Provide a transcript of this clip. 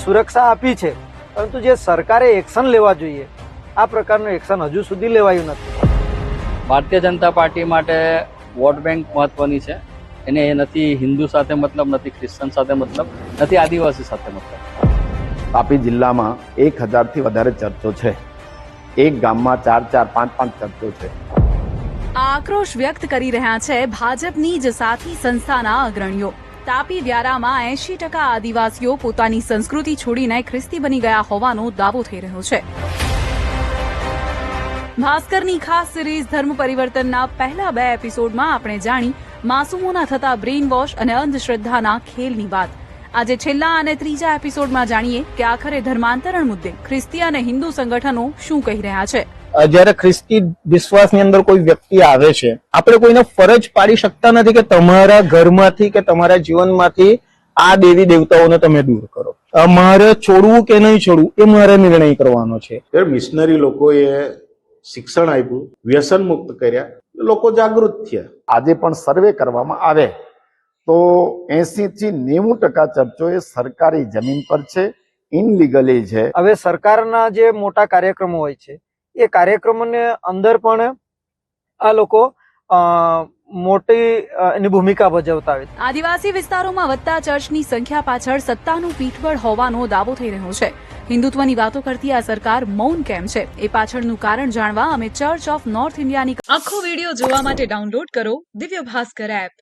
સુરક્ષા આપી છે, પરંતુ જે સરકારે એક્શન લેવા જોઈએ આ પ્રકારનું એક્શન હજુ સુધી લેવાયું નથી. ભારતીય જનતા પાર્ટી માટે વોટ બેંક મહત્વની છે. એને એ નથી હિન્દુ સાથે મતલબ, નથી ક્રિશ્ચન સાથે મતલબ, નથી આદિવાસી સાથે મતલબ. તાપી જિલ્લામાં 1000થી વધારે ચર્ચો છે. એક ગામમાં 4, 5 ચર્ચો છે. આક્રોશ વ્યક્ત કરી રહ્યા છે ભાજપની જ સાથી સંસ્થાના અગ્રણીઓ. તાપી વ્યારામાં 80% આદિવાસીઓ પોતાની સંસ્કૃતિ છોડીને ખ્રિસ્તી બની ગયા હોવાનો દાવો થઈ રહ્યો છે. ભાસ્કરની ખાસ સિરીઝ ધર્મ પરિવર્તનના પહેલા 2 એપિસોડમાં આપણે જાણી માસૂમોના થતા બ્રેઇન વોશ અને અંધશ્રદ્ધાના ખેલની વાત. આજે છેલ્લા અને ત્રીજા એપિસોડમાં જાણીએ કે આખરે ધર્માંતરણ મુદ્દે ખ્રિસ્તી અને હિન્દુ સંગઠનો શું કહી રહ્યા છે. જયારે ખ્રિસ્તી વિશ્વાસની અંદર કોઈ વ્યક્તિ આવે છે, આપણે કોઈને ફરજ પાડી શકતા નથી કે તમારા ઘરમાંથી કે તમારા જીવનમાંથી આ દેવી દેવતાઓને તમે દૂર કરો. મારે છોડવું કે નહીં છોડવું એ મારે નિર્ણય કરવાનો છે. મિશનરી લોકોએ શિક્ષણ આપ્યું, વ્યસન મુક્ત કર્યા, લોકો જાગૃત થયા. આજે પણ સર્વે કરવામાં આવે તો 80થી 90% ચર્ચો એ સરકારી જમીન પર છે, ઇનલીગલી છે. હવે સરકારના જે મોટા કાર્યક્રમો હોય છે એ કાર્યક્રમોને અંદર પણ આ લોકો મોટી એની ભૂમિકા ભજવતા હોય. આદિવાસી વિસ્તારોમાં વધતા ચર્ચની સંખ્યા પાછળ સત્તાનું પીઠબળ હોવાનો દાવો થઈ રહ્યો છે. હિન્દુત્વની વાતો કરતી આ સરકાર મૌન કેમ છે એ પાછળનું કારણ જાણવા અમે ચર્ચ ઓફ નોર્થ ઇન્ડિયાની આખો વિડીયો જોવા માટે ડાઉનલોડ કરો દિવ્ય ભાસ્કર એપ.